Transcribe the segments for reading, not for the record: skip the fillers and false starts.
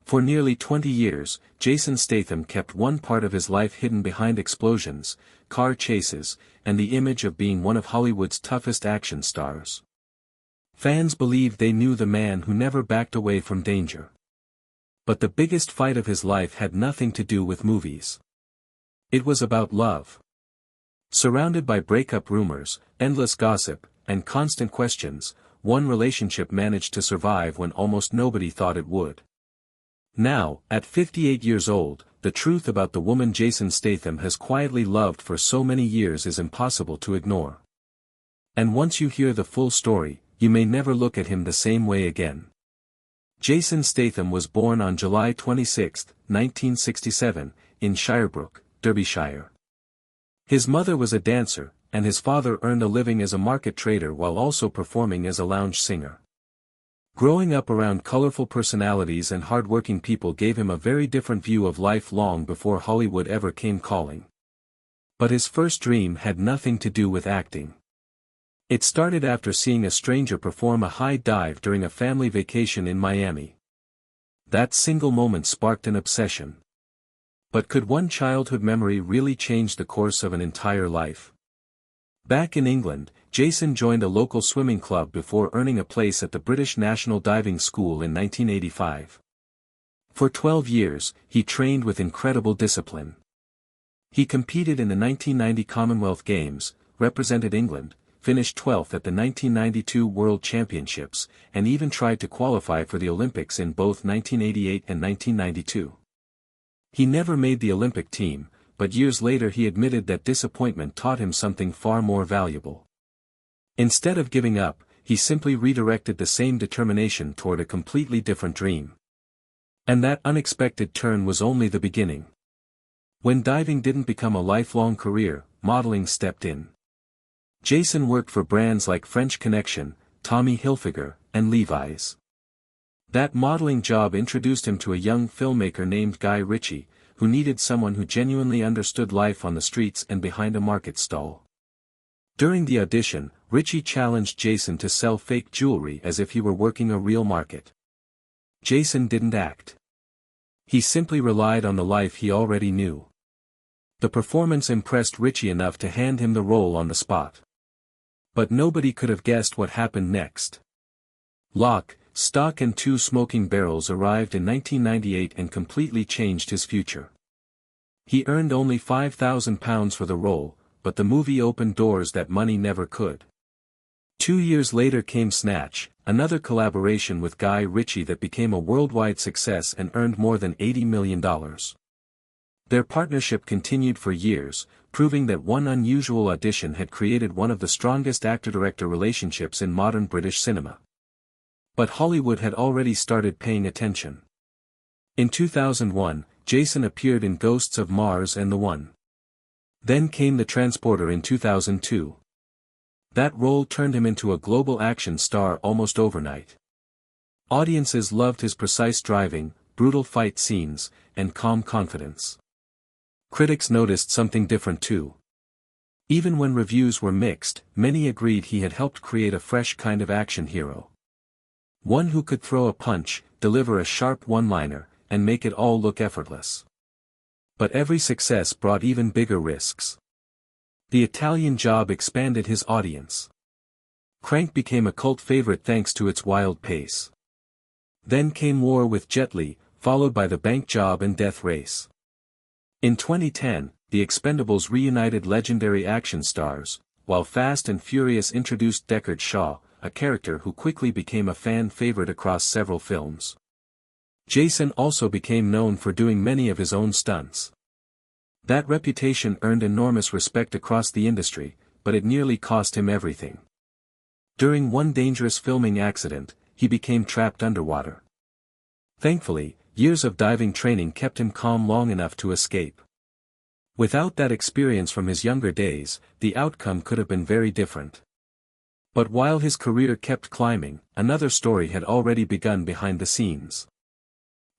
For nearly 20 years, Jason Statham kept one part of his life hidden behind explosions, car chases, and the image of being one of Hollywood's toughest action stars. Fans believed they knew the man who never backed away from danger. But the biggest fight of his life had nothing to do with movies. It was about love. Surrounded by breakup rumors, endless gossip, and constant questions, one relationship managed to survive when almost nobody thought it would. Now, at 58 years old, the truth about the woman Jason Statham has quietly loved for so many years is impossible to ignore. And once you hear the full story, you may never look at him the same way again. Jason Statham was born on July 26, 1967, in Shirebrook, Derbyshire. His mother was a dancer, and his father earned a living as a market trader while also performing as a lounge singer. Growing up around colorful personalities and hard-working people gave him a very different view of life long before Hollywood ever came calling. But his first dream had nothing to do with acting. It started after seeing a stranger perform a high dive during a family vacation in Miami. That single moment sparked an obsession. But could one childhood memory really change the course of an entire life? Back in England, Jason joined a local swimming club before earning a place at the British National Diving School in 1985. For 12 years, he trained with incredible discipline. He competed in the 1990 Commonwealth Games, represented England, finished 12th at the 1992 World Championships, and even tried to qualify for the Olympics in both 1988 and 1992. He never made the Olympic team, but years later he admitted that disappointment taught him something far more valuable. Instead of giving up, he simply redirected the same determination toward a completely different dream. And that unexpected turn was only the beginning. When diving didn't become a lifelong career, modeling stepped in. Jason worked for brands like French Connection, Tommy Hilfiger, and Levi's. That modeling job introduced him to a young filmmaker named Guy Ritchie, who needed someone who genuinely understood life on the streets and behind a market stall. During the audition, Ritchie challenged Jason to sell fake jewelry as if he were working a real market. Jason didn't act. He simply relied on the life he already knew. The performance impressed Ritchie enough to hand him the role on the spot. But nobody could have guessed what happened next. Lock, Stock and Two Smoking Barrels arrived in 1998 and completely changed his future. He earned only £5,000 for the role, but the movie opened doors that money never could. 2 years later came Snatch, another collaboration with Guy Ritchie that became a worldwide success and earned more than $80 million. Their partnership continued for years, proving that one unusual audition had created one of the strongest actor-director relationships in modern British cinema. But Hollywood had already started paying attention. In 2001, Jason appeared in Ghosts of Mars and The One. Then came The Transporter in 2002. That role turned him into a global action star almost overnight. Audiences loved his precise driving, brutal fight scenes, and calm confidence. Critics noticed something different too. Even when reviews were mixed, many agreed he had helped create a fresh kind of action hero. One who could throw a punch, deliver a sharp one-liner, and make it all look effortless. But every success brought even bigger risks. The Italian Job expanded his audience. Crank became a cult favorite thanks to its wild pace. Then came War with Jet Li, followed by The Bank Job and Death Race. In 2010, The Expendables reunited legendary action stars, while Fast and Furious introduced Deckard Shaw, a character who quickly became a fan favorite across several films. Jason also became known for doing many of his own stunts. That reputation earned enormous respect across the industry, but it nearly cost him everything. During one dangerous filming accident, he became trapped underwater. Thankfully, years of diving training kept him calm long enough to escape. Without that experience from his younger days, the outcome could have been very different. But while his career kept climbing, another story had already begun behind the scenes.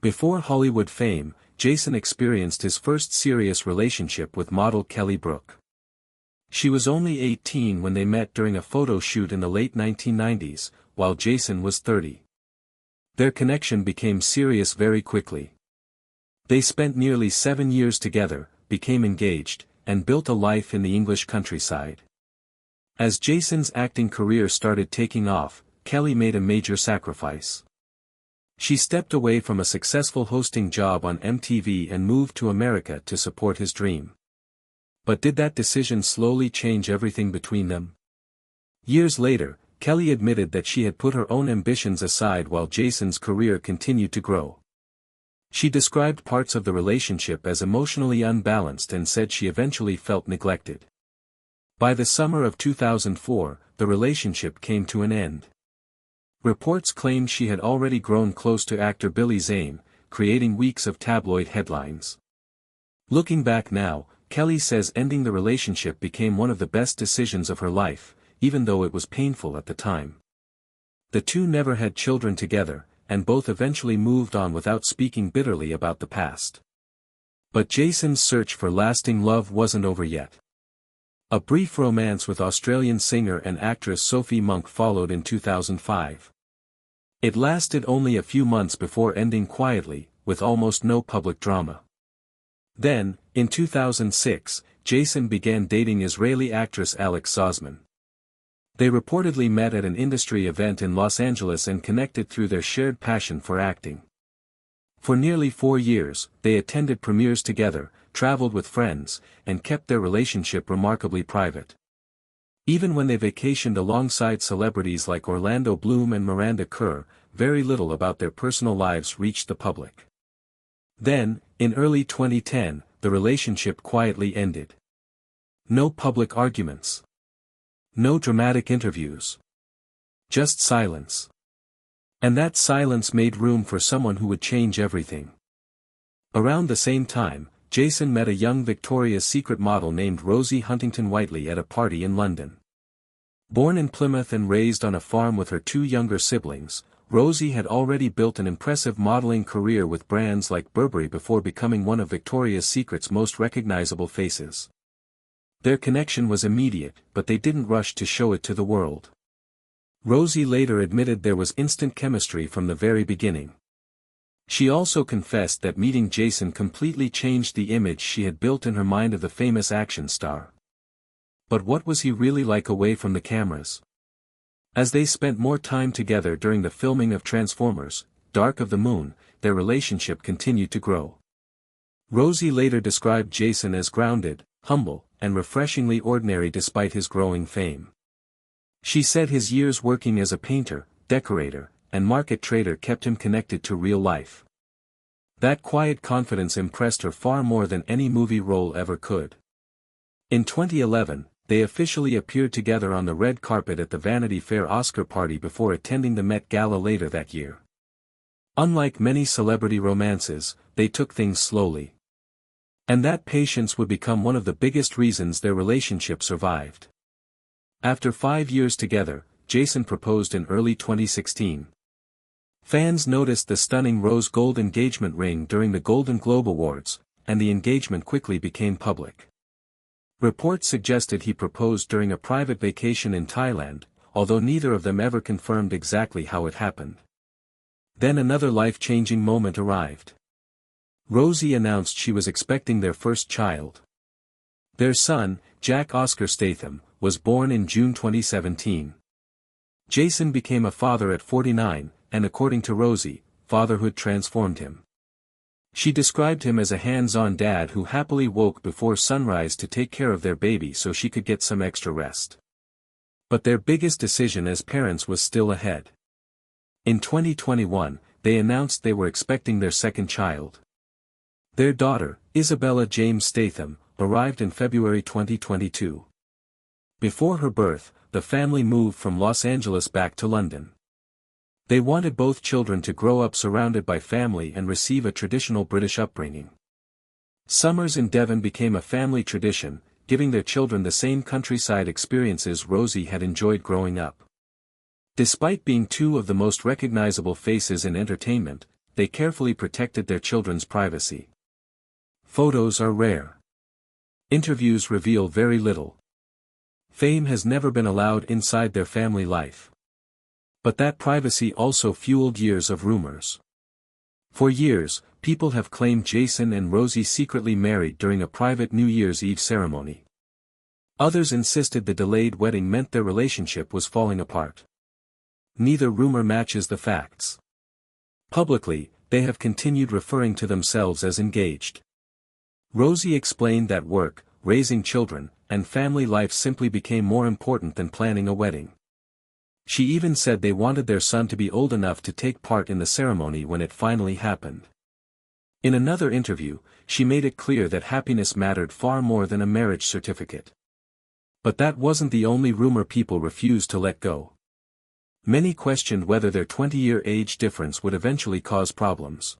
Before Hollywood fame, Jason experienced his first serious relationship with model Kelly Brook. She was only 18 when they met during a photo shoot in the late 1990s, while Jason was 30. Their connection became serious very quickly. They spent nearly 7 years together, became engaged, and built a life in the English countryside. As Jason's acting career started taking off, Kelly made a major sacrifice. She stepped away from a successful hosting job on MTV and moved to America to support his dream. But did that decision slowly change everything between them? Years later, Kelly admitted that she had put her own ambitions aside while Jason's career continued to grow. She described parts of the relationship as emotionally unbalanced and said she eventually felt neglected. By the summer of 2004, the relationship came to an end. Reports claimed she had already grown close to actor Billy Zane, creating weeks of tabloid headlines. Looking back now, Kelly says ending the relationship became one of the best decisions of her life, even though it was painful at the time. The two never had children together, and both eventually moved on without speaking bitterly about the past. But Jason's search for lasting love wasn't over yet. A brief romance with Australian singer and actress Sophie Monk followed in 2005. It lasted only a few months before ending quietly, with almost no public drama. Then, in 2006, Jason began dating Israeli actress Alex Zosman. They reportedly met at an industry event in Los Angeles and connected through their shared passion for acting. For nearly 4 years, they attended premieres together, traveled with friends, and kept their relationship remarkably private. Even when they vacationed alongside celebrities like Orlando Bloom and Miranda Kerr, very little about their personal lives reached the public. Then, in early 2010, the relationship quietly ended. No public arguments. No dramatic interviews. Just silence. And that silence made room for someone who would change everything. Around the same time, Jason met a young Victoria's Secret model named Rosie Huntington-Whiteley at a party in London. Born in Plymouth and raised on a farm with her 2 younger siblings, Rosie had already built an impressive modeling career with brands like Burberry before becoming one of Victoria's Secret's most recognizable faces. Their connection was immediate, but they didn't rush to show it to the world. Rosie later admitted there was instant chemistry from the very beginning. She also confessed that meeting Jason completely changed the image she had built in her mind of the famous action star. But what was he really like away from the cameras? As they spent more time together during the filming of Transformers: Dark of the Moon, their relationship continued to grow. Rosie later described Jason as grounded, humble, and refreshingly ordinary despite his growing fame. She said his years working as a painter, decorator, and market trader kept him connected to real life. That quiet confidence impressed her far more than any movie role ever could. In 2011, they officially appeared together on the red carpet at the Vanity Fair Oscar party before attending the Met Gala later that year. Unlike many celebrity romances, they took things slowly. And that patience would become one of the biggest reasons their relationship survived. After 5 years together, Jason proposed in early 2016. Fans noticed the stunning rose gold engagement ring during the Golden Globe Awards, and the engagement quickly became public. Reports suggested he proposed during a private vacation in Thailand, although neither of them ever confirmed exactly how it happened. Then another life-changing moment arrived. Rosie announced she was expecting their first child. Their son, Jack Oscar Statham, was born in June 2017. Jason became a father at 49, and according to Rosie, fatherhood transformed him. She described him as a hands-on dad who happily woke before sunrise to take care of their baby so she could get some extra rest. But their biggest decision as parents was still ahead. In 2021, they announced they were expecting their second child. Their daughter, Isabella James Statham, arrived in February 2022. Before her birth, the family moved from Los Angeles back to London. They wanted both children to grow up surrounded by family and receive a traditional British upbringing. Summers in Devon became a family tradition, giving their children the same countryside experiences Rosie had enjoyed growing up. Despite being 2 of the most recognizable faces in entertainment, they carefully protected their children's privacy. Photos are rare. Interviews reveal very little. Fame has never been allowed inside their family life. But that privacy also fueled years of rumors. For years, people have claimed Jason and Rosie secretly married during a private New Year's Eve ceremony. Others insisted the delayed wedding meant their relationship was falling apart. Neither rumor matches the facts. Publicly, they have continued referring to themselves as engaged. Rosie explained that work, raising children, and family life simply became more important than planning a wedding. She even said they wanted their son to be old enough to take part in the ceremony when it finally happened. In another interview, she made it clear that happiness mattered far more than a marriage certificate. But that wasn't the only rumor people refused to let go. Many questioned whether their 20-year age difference would eventually cause problems.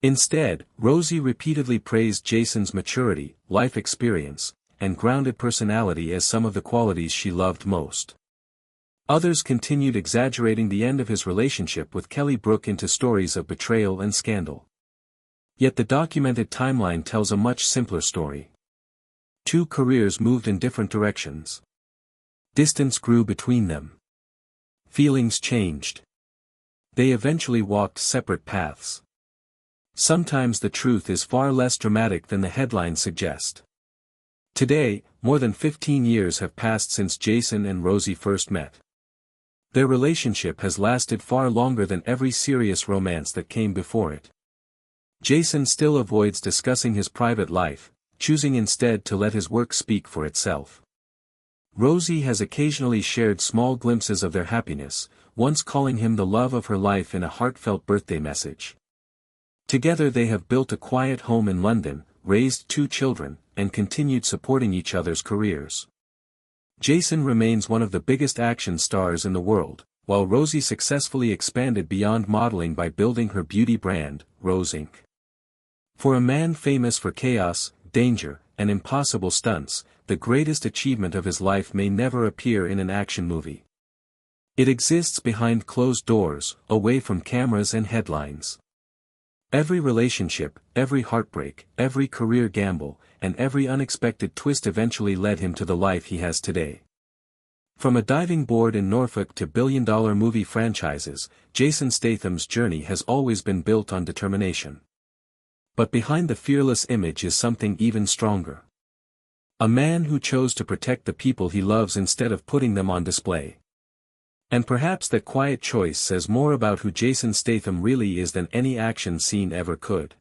Instead, Rosie repeatedly praised Jason's maturity, life experience, and grounded personality as some of the qualities she loved most. Others continued exaggerating the end of his relationship with Kelly Brook into stories of betrayal and scandal. Yet the documented timeline tells a much simpler story. Two careers moved in different directions. Distance grew between them. Feelings changed. They eventually walked separate paths. Sometimes the truth is far less dramatic than the headlines suggest. Today, more than 15 years have passed since Jason and Rosie first met. Their relationship has lasted far longer than every serious romance that came before it. Jason still avoids discussing his private life, choosing instead to let his work speak for itself. Rosie has occasionally shared small glimpses of their happiness, once calling him the love of her life in a heartfelt birthday message. Together they have built a quiet home in London, raised 2 children, and continued supporting each other's careers. Jason remains one of the biggest action stars in the world, while Rosie successfully expanded beyond modeling by building her beauty brand, Rose Inc. For a man famous for chaos, danger, and impossible stunts, the greatest achievement of his life may never appear in an action movie. It exists behind closed doors, away from cameras and headlines. Every relationship, every heartbreak, every career gamble, and every unexpected twist eventually led him to the life he has today. From a diving board in Norfolk to billion-dollar movie franchises, Jason Statham's journey has always been built on determination. But behind the fearless image is something even stronger. A man who chose to protect the people he loves instead of putting them on display. And perhaps that quiet choice says more about who Jason Statham really is than any action scene ever could.